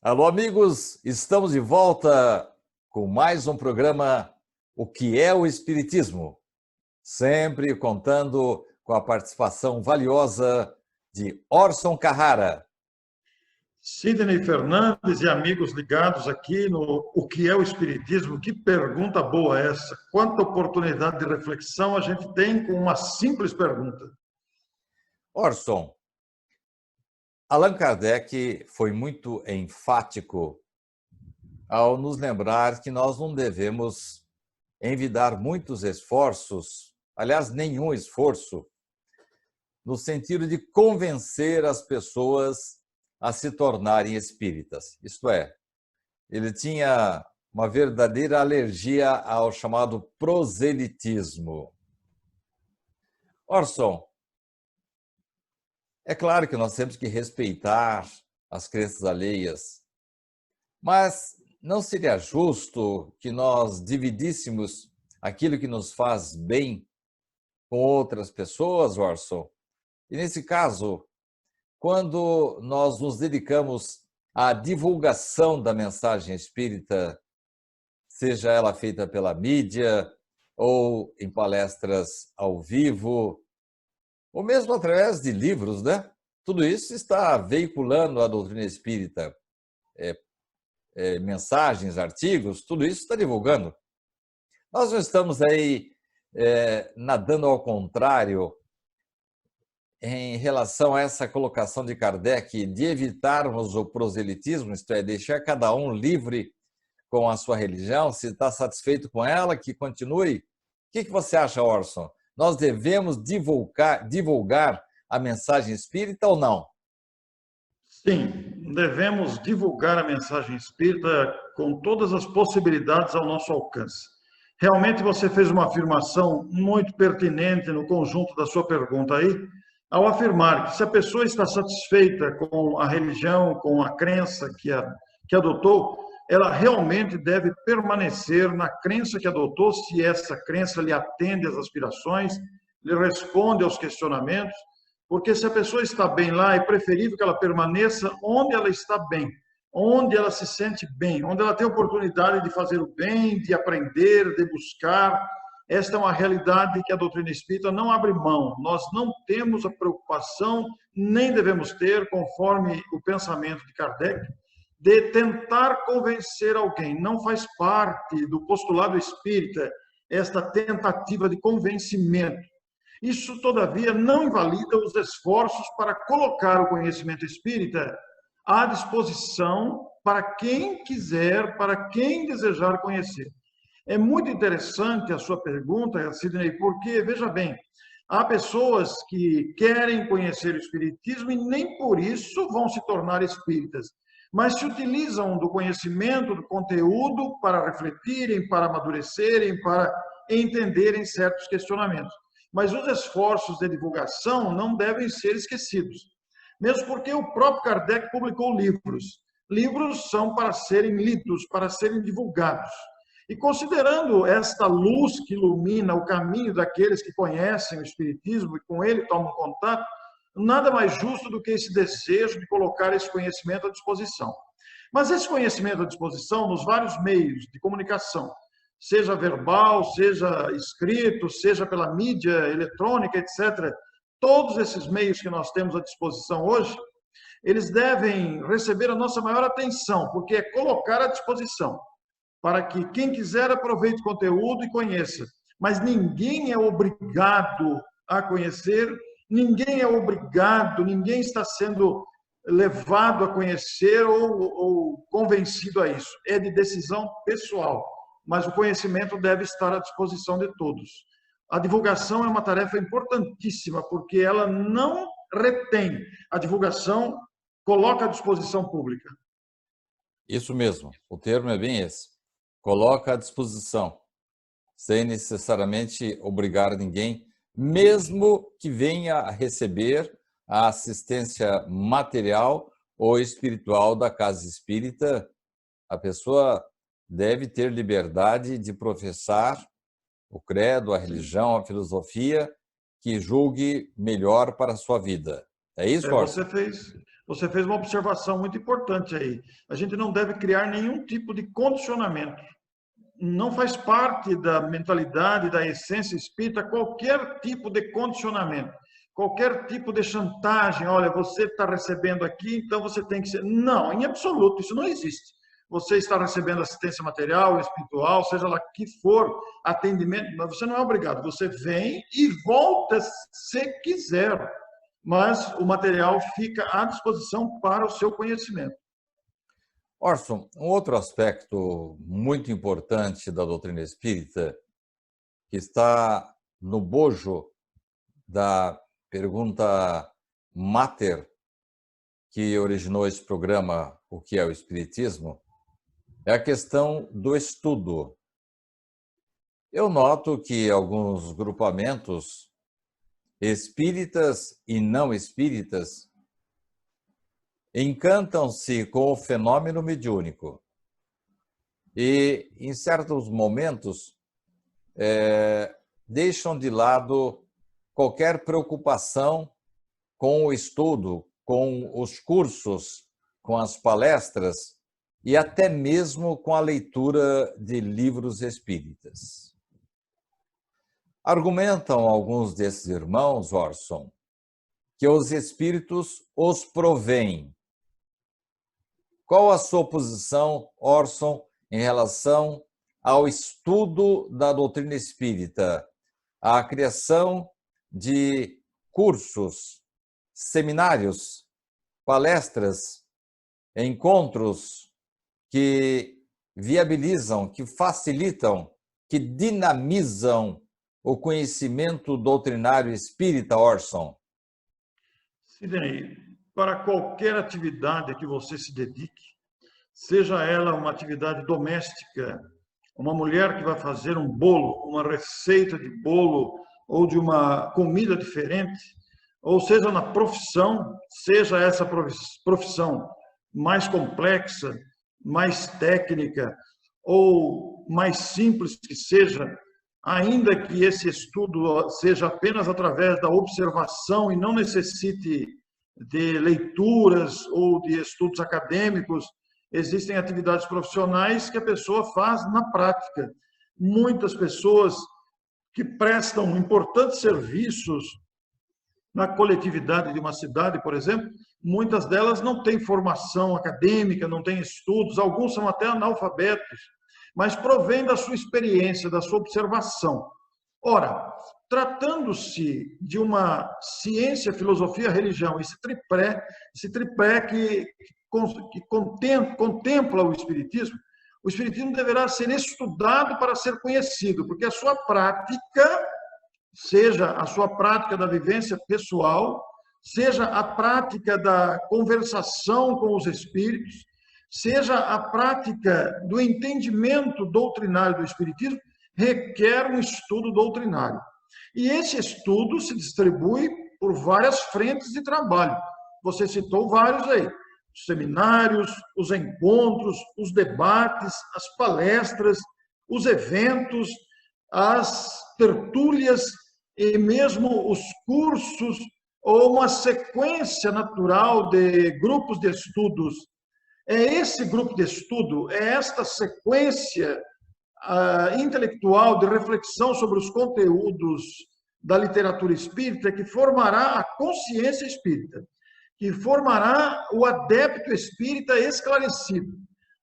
Alô, amigos, estamos de volta com mais um programa O que é o Espiritismo? Sempre contando com a participação valiosa de Orson Carrara. Sidney Fernandes e amigos ligados aqui no O que é o Espiritismo? Que pergunta boa essa! Quanta oportunidade de reflexão a gente tem com uma simples pergunta. Orson, Allan Kardec foi muito enfático ao nos lembrar que nós não devemos envidar muitos esforços, aliás, nenhum esforço, no sentido de convencer as pessoas a se tornarem espíritas. Isto é, ele tinha uma verdadeira alergia ao chamado proselitismo. Orson, é claro que nós temos que respeitar as crenças alheias, mas não seria justo que nós dividíssemos aquilo que nos faz bem com outras pessoas, Orson? E nesse caso, quando nós nos dedicamos à divulgação da mensagem espírita, seja ela feita pela mídia ou em palestras ao vivo, ou mesmo através de livros, né? Tudo isso está veiculando a doutrina espírita. Mensagens, artigos, tudo isso está divulgando. Nós não estamos aí nadando ao contrário em relação a essa colocação de Kardec de evitarmos o proselitismo, isto é, deixar cada um livre com a sua religião, se está satisfeito com ela, que continue. O que você acha, Orson? Nós devemos divulgar a mensagem espírita ou não? Sim, devemos divulgar a mensagem espírita com todas as possibilidades ao nosso alcance. Realmente você fez uma afirmação muito pertinente no conjunto da sua pergunta aí, ao afirmar que se a pessoa está satisfeita com a religião, com a crença que adotou, ela realmente deve permanecer na crença que adotou, se essa crença lhe atende às aspirações, lhe responde aos questionamentos, porque se a pessoa está bem lá, é preferível que ela permaneça onde ela está bem, onde ela se sente bem, onde ela tem oportunidade de fazer o bem, de aprender, de buscar. Esta é uma realidade que a doutrina espírita não abre mão. Nós não temos a preocupação, nem devemos ter, conforme o pensamento de Kardec, de tentar convencer alguém. Não faz parte do postulado espírita esta tentativa de convencimento. Isso, todavia, não invalida os esforços para colocar o conhecimento espírita à disposição para quem quiser, para quem desejar conhecer. É muito interessante a sua pergunta, Sidney, porque, veja bem, há pessoas que querem conhecer o espiritismo e nem por isso vão se tornar espíritas, mas se utilizam do conhecimento, do conteúdo para refletirem, para amadurecerem, para entenderem certos questionamentos. Mas os esforços de divulgação não devem ser esquecidos, mesmo porque o próprio Kardec publicou livros. Livros são para serem lidos, para serem divulgados. E considerando esta luz que ilumina o caminho daqueles que conhecem o Espiritismo e com ele tomam contato, nada mais justo do que esse desejo de colocar esse conhecimento à disposição. Mas esse conhecimento à disposição nos vários meios de comunicação, seja verbal, seja escrito, seja pela mídia eletrônica, etc., todos esses meios que nós temos à disposição hoje, eles devem receber a nossa maior atenção, porque é colocar à disposição, para que quem quiser aproveite o conteúdo e conheça. Mas ninguém é obrigado a conhecer, ninguém é obrigado, ninguém está sendo levado a conhecer ou convencido a isso. É de decisão pessoal, mas o conhecimento deve estar à disposição de todos. A divulgação é uma tarefa importantíssima, porque ela não retém. A divulgação coloca à disposição pública. Isso mesmo, o termo é bem esse. Coloca à disposição, sem necessariamente obrigar ninguém, mesmo que venha a receber a assistência material ou espiritual da casa espírita, a pessoa deve ter liberdade de professar o credo, a religião, a filosofia que julgue melhor para a sua vida. É isso, Orson? Você fez uma observação muito importante aí. A gente não deve criar nenhum tipo de condicionamento. Não faz parte da mentalidade, da essência espírita, qualquer tipo de condicionamento, qualquer tipo de chantagem. Olha, você está recebendo aqui, então você tem que ser. Não, em absoluto, isso não existe. Você está recebendo assistência material, espiritual, seja lá que for, atendimento, mas você não é obrigado. Você vem e volta se quiser, mas o material fica à disposição para o seu conhecimento. Orson, um outro aspecto muito importante da doutrina espírita, que está no bojo da pergunta mater que originou esse programa, O que é o Espiritismo, é a questão do estudo. Eu noto que alguns grupamentos espíritas e não espíritas encantam-se com o fenômeno mediúnico e, em certos momentos, deixam de lado qualquer preocupação com o estudo, com os cursos, com as palestras e até mesmo com a leitura de livros espíritas. Argumentam alguns desses irmãos, Orson, que os espíritos os provêm. Qual a sua posição, Orson, em relação ao estudo da doutrina espírita, à criação de cursos, seminários, palestras, encontros que viabilizam, que facilitam, que dinamizam o conhecimento doutrinário espírita, Orson? Sidney, para qualquer atividade que você se dedique, seja ela uma atividade doméstica, uma mulher que vai fazer um bolo, uma receita de bolo ou de uma comida diferente, ou seja na profissão, seja essa profissão mais complexa, mais técnica ou mais simples que seja, ainda que esse estudo seja apenas através da observação e não necessite de leituras ou de estudos acadêmicos, existem atividades profissionais que a pessoa faz na prática. Muitas pessoas que prestam importantes serviços na coletividade de uma cidade, por exemplo, muitas delas não têm formação acadêmica, não têm estudos, alguns são até analfabetos, mas provém da sua experiência, da sua observação. Ora, tratando-se de uma ciência, filosofia, religião, esse tripé que contempla o Espiritismo deverá ser estudado para ser conhecido, porque a sua prática, seja a sua prática da vivência pessoal, seja a prática da conversação com os espíritos, seja a prática do entendimento doutrinário do Espiritismo, requer um estudo doutrinário. E esse estudo se distribui por várias frentes de trabalho. Você citou vários aí: os seminários, os encontros, os debates, as palestras, os eventos, as tertúlias e mesmo os cursos, ou uma sequência natural de grupos de estudos. É esse grupo de estudo, é esta sequência intelectual de reflexão sobre os conteúdos da literatura espírita que formará a consciência espírita, que formará o adepto espírita esclarecido.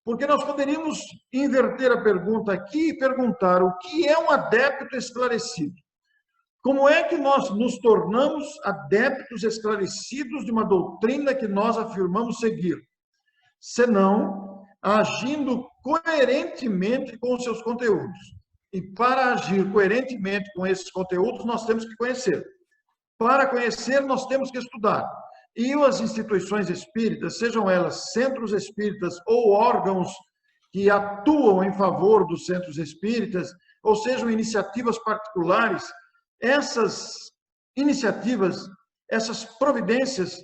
Porque nós poderíamos inverter a pergunta aqui e perguntar: o que é um adepto esclarecido? Como é que nós nos tornamos adeptos esclarecidos de uma doutrina que nós afirmamos seguir? Senão agindo coerentemente com os seus conteúdos. E para agir coerentemente com esses conteúdos, nós temos que conhecer. Para conhecer, nós temos que estudar. E as instituições espíritas, sejam elas centros espíritas ou órgãos que atuam em favor dos centros espíritas, ou sejam iniciativas particulares, essas iniciativas, essas providências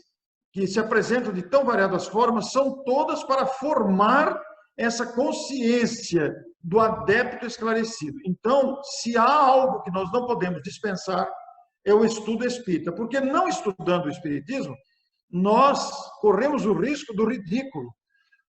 que se apresentam de tão variadas formas, são todas para formar essa consciência do adepto esclarecido. Então, se há algo que nós não podemos dispensar, é o estudo espírita, porque não estudando o espiritismo, nós corremos o risco do ridículo,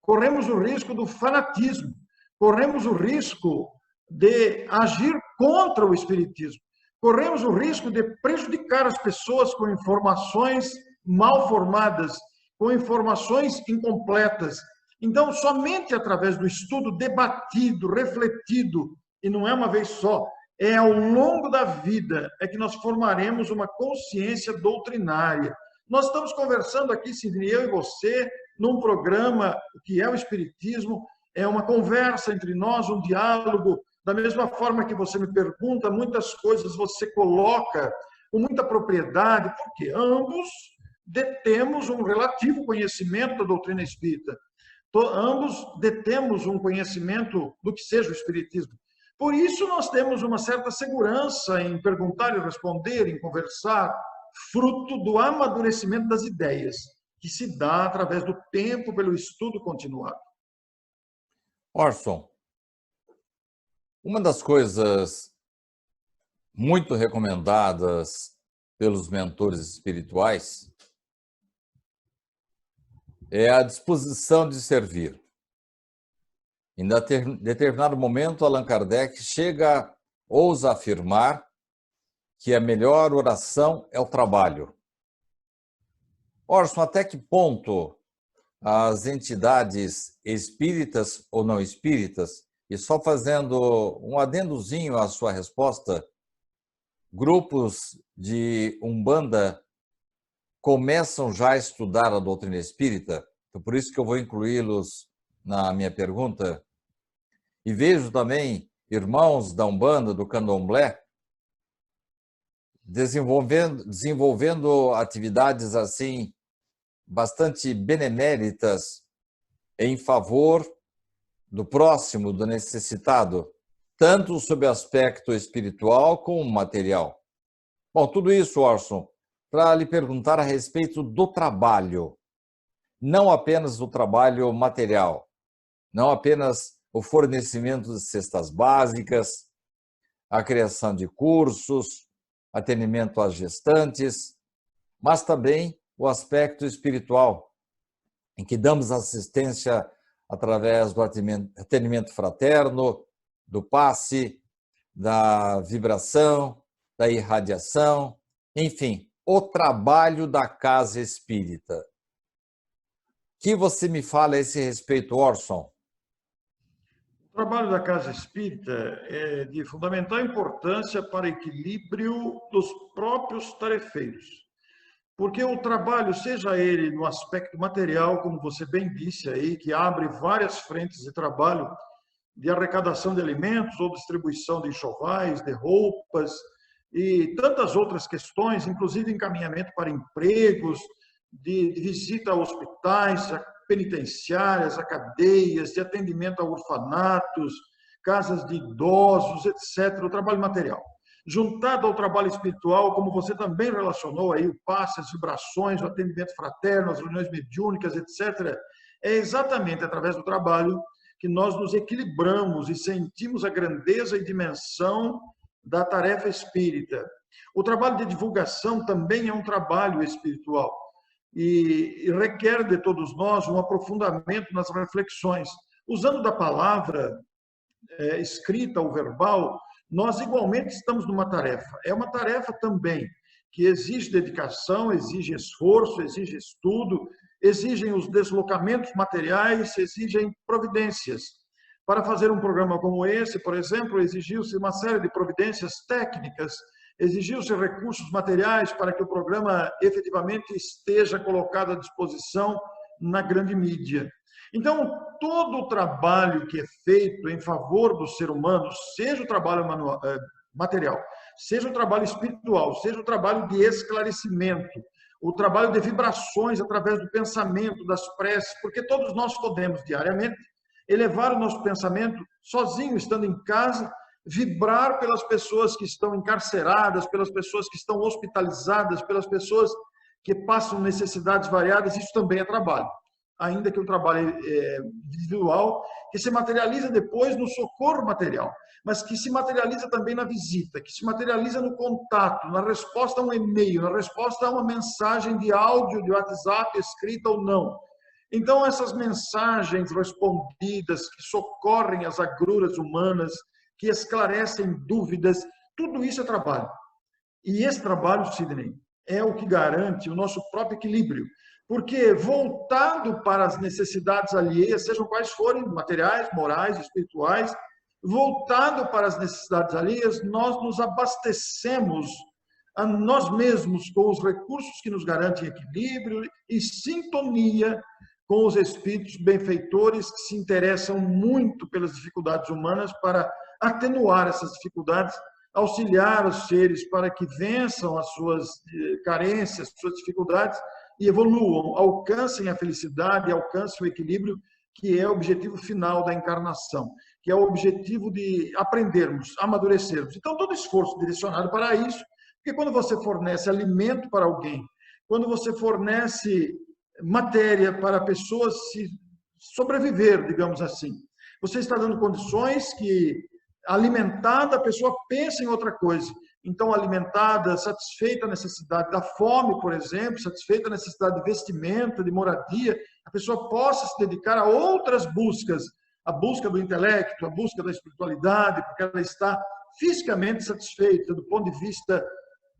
corremos o risco do fanatismo, corremos o risco de agir contra o espiritismo, corremos o risco de prejudicar as pessoas com informações mal formadas, com informações incompletas. Então, somente através do estudo debatido, refletido, e não é uma vez só, é ao longo da vida, é que nós formaremos uma consciência doutrinária. Nós estamos conversando aqui, Sidney, eu e você, num programa que é o Espiritismo, é uma conversa entre nós, um diálogo. Da mesma forma que você me pergunta, muitas coisas você coloca com muita propriedade, porque ambos detemos um relativo conhecimento da doutrina espírita. Ambos detemos um conhecimento do que seja o Espiritismo. Por isso, nós temos uma certa segurança em perguntar e responder, em conversar, fruto do amadurecimento das ideias, que se dá através do tempo, pelo estudo continuado. Orson, uma das coisas muito recomendadas pelos mentores espirituais é a disposição de servir. Em determinado momento, Allan Kardec ousa afirmar que a melhor oração é o trabalho. Orson, até que ponto as entidades espíritas ou não espíritas, e só fazendo um adendozinho à sua resposta, grupos de Umbanda começam já a estudar a doutrina espírita? Então, por isso que eu vou incluí-los na minha pergunta. E vejo também irmãos da Umbanda, do Candomblé, desenvolvendo atividades assim bastante beneméritas em favor do próximo, do necessitado, tanto sob aspecto espiritual como material. Bom, tudo isso, Orson, para lhe perguntar a respeito do trabalho, não apenas do trabalho material, não apenas o fornecimento de cestas básicas, a criação de cursos, atendimento às gestantes, mas também o aspecto espiritual, em que damos assistência através do atendimento fraterno, do passe, da vibração, da irradiação, enfim, o trabalho da casa espírita. Que você me fala a esse respeito, Orson? O trabalho da casa espírita é de fundamental importância para o equilíbrio dos próprios tarefeiros. Porque o trabalho, seja ele no aspecto material, como você bem disse aí, que abre várias frentes de trabalho, de arrecadação de alimentos ou distribuição de enxovais, de roupas e tantas outras questões, inclusive encaminhamento para empregos, de visita a hospitais, a penitenciárias, a cadeias, de atendimento a orfanatos, casas de idosos, etc., o trabalho material. Juntado ao trabalho espiritual, como você também relacionou aí, o passe, as vibrações, o atendimento fraterno, as reuniões mediúnicas, etc., é exatamente através do trabalho que nós nos equilibramos e sentimos a grandeza e dimensão da tarefa espírita. O trabalho de divulgação também é um trabalho espiritual e requer de todos nós um aprofundamento nas reflexões. Usando da palavra escrita ou verbal, nós igualmente estamos numa tarefa. É uma tarefa também que exige dedicação, exige esforço, exige estudo, exigem os deslocamentos materiais, exigem providências. Para fazer um programa como esse, por exemplo, exigiu-se uma série de providências técnicas, exigiu-se recursos materiais para que o programa efetivamente esteja colocado à disposição na grande mídia. Então, todo o trabalho que é feito em favor do ser humano, seja o trabalho material, seja o trabalho espiritual, seja o trabalho de esclarecimento, o trabalho de vibrações através do pensamento, das preces, porque todos nós podemos diariamente elevar o nosso pensamento sozinho, estando em casa, vibrar pelas pessoas que estão encarceradas, pelas pessoas que estão hospitalizadas, pelas pessoas que passam necessidades variadas, isso também é trabalho. ainda que o trabalho individual, que se materializa depois no socorro material, mas que se materializa também na visita, que se materializa no contato, na resposta a um e-mail, na resposta a uma mensagem de áudio, de WhatsApp, escrita ou não. Então, essas mensagens respondidas, que socorrem as agruras humanas, que esclarecem dúvidas, tudo isso é trabalho. E esse trabalho, Sidney, é o que garante o nosso próprio equilíbrio. Porque voltado para as necessidades alheias, sejam quais forem, materiais, morais, espirituais, voltado para as necessidades alheias, nós nos abastecemos a nós mesmos com os recursos que nos garantem equilíbrio e sintonia com os espíritos benfeitores que se interessam muito pelas dificuldades humanas para atenuar essas dificuldades, auxiliar os seres para que vençam as suas carências, suas dificuldades e evoluam, alcancem a felicidade, alcancem o equilíbrio, que é o objetivo final da encarnação, que é o objetivo de aprendermos, amadurecermos. Então, todo esforço direcionado para isso, porque quando você fornece alimento para alguém, quando você fornece matéria para pessoas se sobreviver, digamos assim, você está dando condições que, alimentada, a pessoa pensa em outra coisa. Então, alimentada, satisfeita a necessidade da fome, por exemplo, satisfeita a necessidade de vestimenta, de moradia, a pessoa possa se dedicar a outras buscas, a busca do intelecto, a busca da espiritualidade, porque ela está fisicamente satisfeita do ponto de vista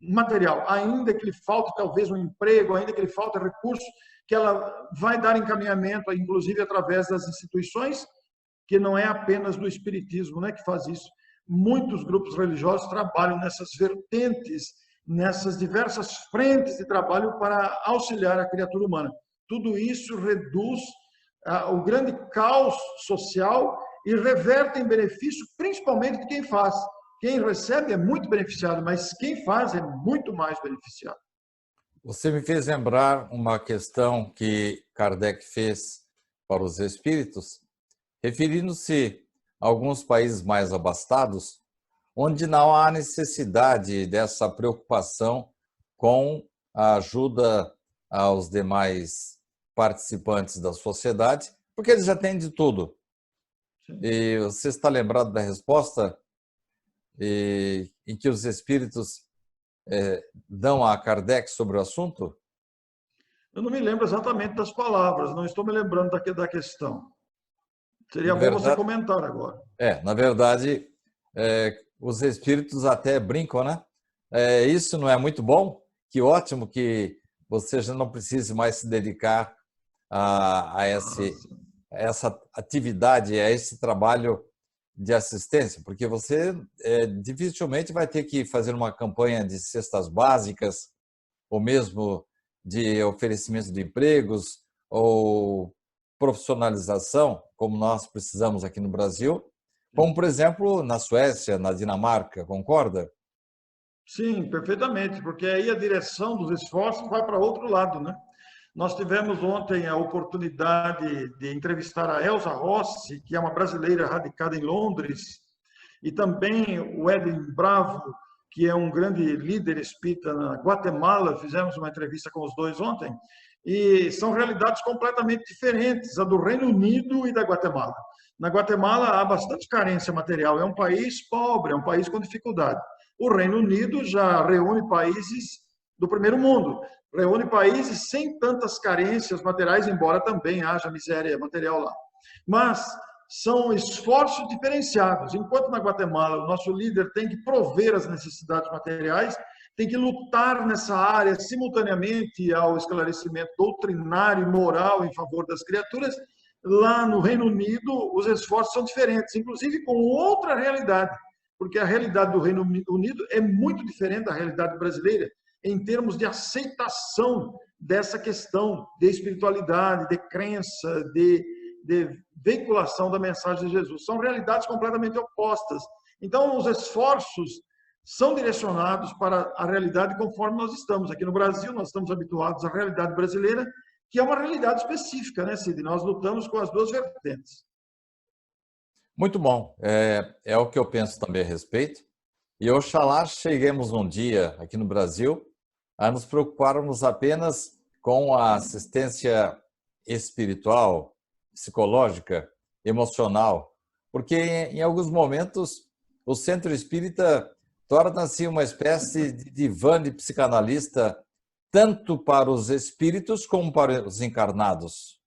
material, ainda que lhe falte talvez um emprego, ainda que lhe falte recurso, que ela vai dar encaminhamento, inclusive através das instituições, que não é apenas do espiritismo, né, que faz isso. Muitos grupos religiosos trabalham nessas vertentes, nessas diversas frentes de trabalho para auxiliar a criatura humana. Tudo isso reduz o grande caos social e reverte em benefício principalmente de quem faz. Quem recebe é muito beneficiado, mas quem faz é muito mais beneficiado. Você me fez lembrar uma questão que Kardec fez para os espíritos, referindo-se a alguns países mais abastados, onde não há necessidade dessa preocupação com a ajuda aos demais participantes da sociedade, porque eles já têm de tudo. E você está lembrado da resposta em que os espíritos dão a Kardec sobre o assunto? Eu não me lembro exatamente das palavras, não estou me lembrando da questão. Seria bom você comentar agora. Na verdade, os espíritos até brincam, né? Isso não é muito bom? Que ótimo que você já não precise mais se dedicar a essa atividade, a esse trabalho de assistência, porque você dificilmente vai ter que fazer uma campanha de cestas básicas, ou mesmo de oferecimento de empregos, ou profissionalização, como nós precisamos aqui no Brasil, como, por exemplo, na Suécia, na Dinamarca, concorda? Sim, perfeitamente, porque aí a direção dos esforços vai para outro lado, né? Nós tivemos ontem a oportunidade de entrevistar a Elza Rossi, que é uma brasileira radicada em Londres, e também o Edwin Bravo, que é um grande líder espírita na Guatemala. Fizemos uma entrevista com os dois ontem, e são realidades completamente diferentes, a do Reino Unido e da Guatemala. Na Guatemala há bastante carência material, é um país pobre, é um país com dificuldade. O Reino Unido já reúne países do primeiro mundo, reúne países sem tantas carências materiais, embora também haja miséria material lá. Mas são esforços diferenciados. Enquanto na Guatemala o nosso líder tem que prover as necessidades materiais, tem que lutar nessa área simultaneamente ao esclarecimento doutrinário e moral em favor das criaturas, lá no Reino Unido os esforços são diferentes, inclusive com outra realidade, porque a realidade do Reino Unido é muito diferente da realidade brasileira, em termos de aceitação dessa questão de espiritualidade, de crença, de veiculação da mensagem de Jesus. São realidades completamente opostas. Então, os esforços são direcionados para a realidade conforme nós estamos. Aqui no Brasil, nós estamos habituados à realidade brasileira, que é uma realidade específica, né, Cid? Nós lutamos com as duas vertentes. Muito bom. É o que eu penso também a respeito. E oxalá cheguemos um dia aqui no Brasil a nos preocuparmos apenas com a assistência espiritual, psicológica, emocional, porque em alguns momentos o centro espírita torna-se uma espécie de divã de psicanalista, tanto para os espíritos como para os encarnados.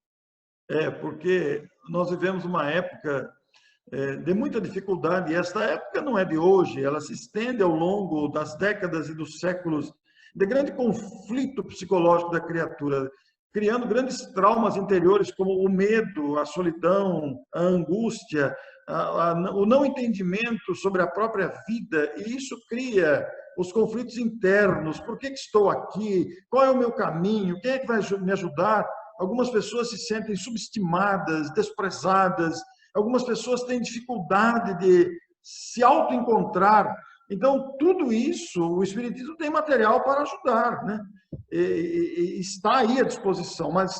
Porque nós vivemos uma época de muita dificuldade, e esta época não é de hoje, ela se estende ao longo das décadas e dos séculos de grande conflito psicológico da criatura, criando grandes traumas interiores como o medo, a solidão, a angústia, o não entendimento sobre a própria vida, e isso cria os conflitos internos. Por que estou aqui? Qual é o meu caminho? Quem é que vai me ajudar? Algumas pessoas se sentem subestimadas, desprezadas. Algumas pessoas têm dificuldade de se autoencontrar. Então, tudo isso, o Espiritismo tem material para ajudar, né? E está aí à disposição, mas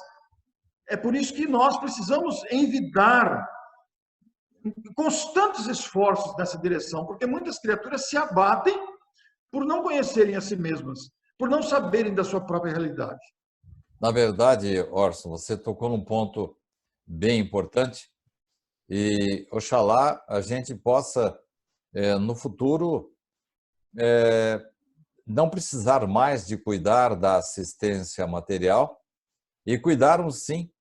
é por isso que nós precisamos envidar constantes esforços nessa direção, porque muitas criaturas se abatem por não conhecerem a si mesmas, por não saberem da sua própria realidade. Na verdade, Orson, você tocou num ponto bem importante e, oxalá, a gente possa, no futuro, não precisar mais de cuidar da assistência material e cuidarmos, sim,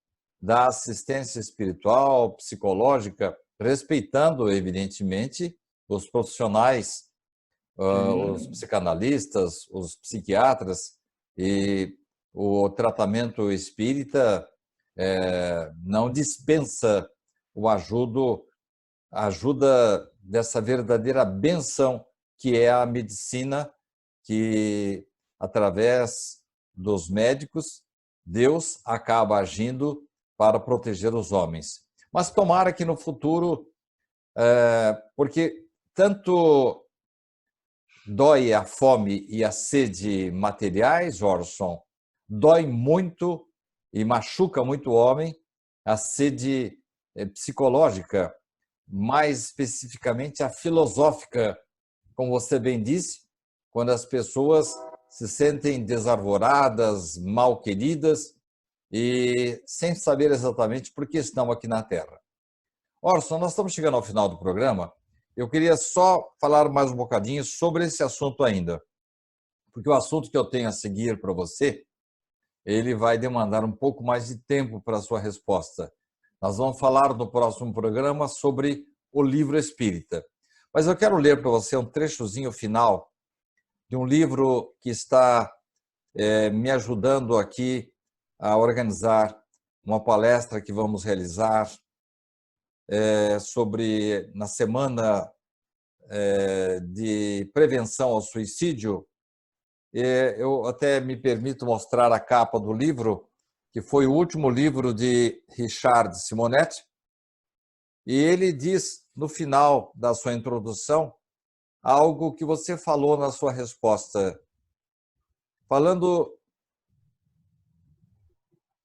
da assistência espiritual, psicológica, respeitando, evidentemente, os profissionais, os psicanalistas, os psiquiatras, e o tratamento espírita não dispensa a ajuda dessa verdadeira benção que é a medicina, que, através dos médicos, Deus acaba agindo para proteger os homens. Mas tomara que no futuro, porque tanto dói a fome e a sede materiais, Orson, dói muito e machuca muito o homem a sede psicológica, mais especificamente a filosófica, como você bem disse, quando as pessoas se sentem desarvoradas, mal queridas e sem saber exatamente por que estão aqui na Terra. Orson, nós estamos chegando ao final do programa. Eu queria só falar mais um bocadinho sobre esse assunto ainda, porque o assunto que eu tenho a seguir para você, ele vai demandar um pouco mais de tempo para a sua resposta. Nós vamos falar no próximo programa sobre o livro espírita. Mas eu quero ler para você um trechozinho final de um livro que está me ajudando aqui a organizar uma palestra que vamos realizar na semana de prevenção ao suicídio. Eu até me permito mostrar a capa do livro, que foi o último livro de Richard Simonetti, e ele diz, no final da sua introdução, algo que você falou na sua resposta, falando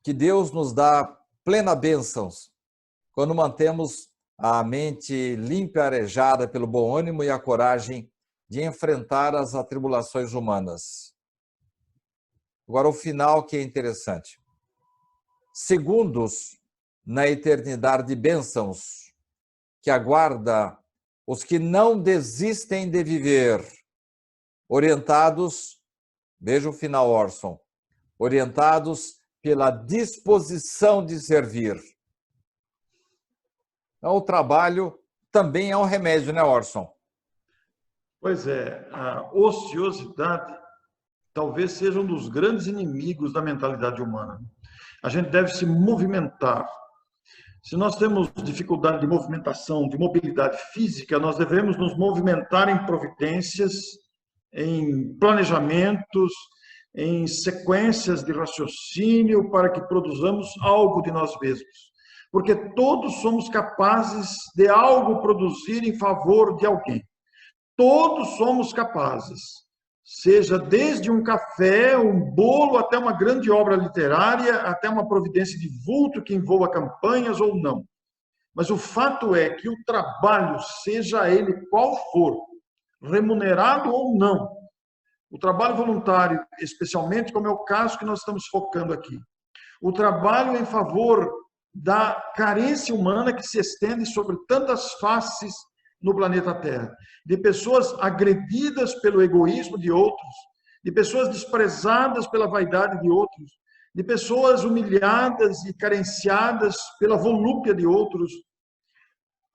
que Deus nos dá plena bênçãos quando mantemos a mente limpa e arejada pelo bom ânimo e a coragem de enfrentar as atribulações humanas. Agora, o final que é interessante. Segundos na eternidade de bênçãos que aguarda os que não desistem de viver, orientados, veja o final, Orson, orientados pela disposição de servir. Então, o trabalho também é um remédio, né, Orson? Pois é, a ociosidade talvez seja um dos grandes inimigos da mentalidade humana. A gente deve se movimentar. Se nós temos dificuldade de movimentação, de mobilidade física, nós devemos nos movimentar em providências, em planejamentos, em sequências de raciocínio para que produzamos algo de nós mesmos. Porque todos somos capazes de algo produzir em favor de alguém. Todos somos capazes. Seja desde um café, um bolo, até uma grande obra literária, até uma providência de vulto que envolva campanhas ou não. Mas o fato é que o trabalho, seja ele qual for, remunerado ou não, o trabalho voluntário, especialmente como é o caso que nós estamos focando aqui, O trabalho em favor da carência humana que se estende sobre tantas faces no planeta Terra, de pessoas agredidas pelo egoísmo de outros, de pessoas desprezadas pela vaidade de outros, de pessoas humilhadas e carenciadas pela volúpia de outros.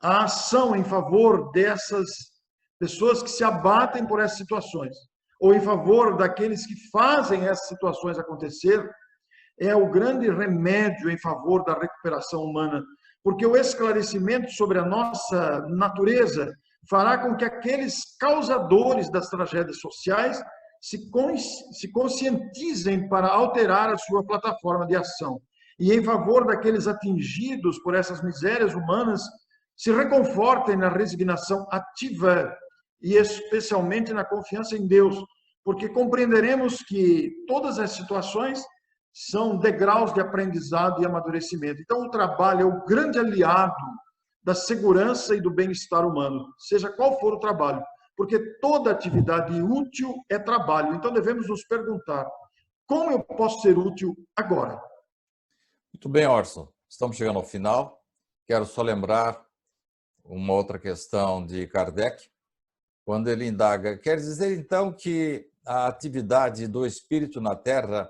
A ação em favor dessas pessoas que se abatem por essas situações, ou em favor daqueles que fazem essas situações acontecer, é o grande remédio em favor da recuperação humana, porque o esclarecimento sobre a nossa natureza fará com que aqueles causadores das tragédias sociais se conscientizem para alterar a sua plataforma de ação. E em favor daqueles atingidos por essas misérias humanas, se reconfortem na resignação ativa e especialmente na confiança em Deus, porque compreenderemos que todas as situações são degraus de aprendizado e amadurecimento. Então, o trabalho é o grande aliado da segurança e do bem-estar humano, seja qual for o trabalho, porque toda atividade útil é trabalho. Então, devemos nos perguntar, como eu posso ser útil agora? Muito bem, Orson. Estamos chegando ao final. Quero só lembrar uma outra questão de Kardec, quando ele indaga, quer dizer então que a atividade do espírito na Terra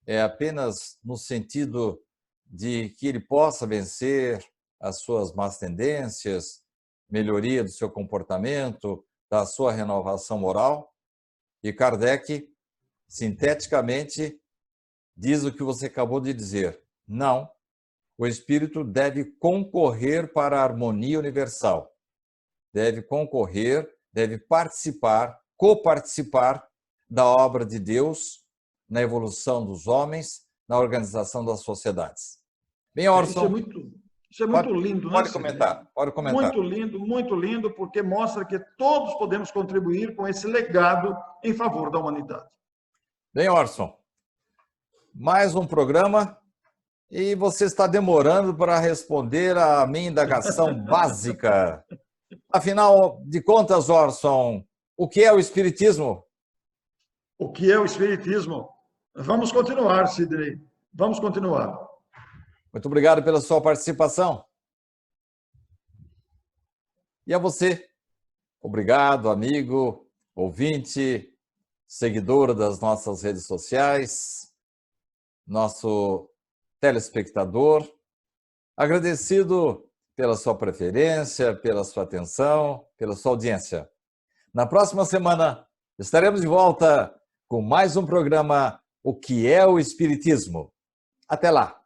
é apenas no sentido de que ele possa vencer as suas más tendências, melhoria do seu comportamento, da sua renovação moral? E Kardec, sinteticamente, diz o que você acabou de dizer. Não, o espírito deve concorrer para a harmonia universal. Deve concorrer, deve participar, coparticipar da obra de Deus na evolução dos homens, na organização das sociedades. Bem, Orson, isso é muito lindo, né? Pode comentar. Muito lindo, porque mostra que todos podemos contribuir com esse legado em favor da humanidade. Bem, Orson, mais um programa e você está demorando para responder a minha indagação básica. Afinal de contas, Orson, o que é o Espiritismo? O que é o Espiritismo? Vamos continuar, Sidney. Vamos continuar. Muito obrigado pela sua participação. E a você, obrigado, amigo, ouvinte, seguidor das nossas redes sociais, nosso telespectador. Agradecido pela sua preferência, pela sua atenção, pela sua audiência. Na próxima semana, estaremos de volta com mais um programa O que é o Espiritismo. Até lá!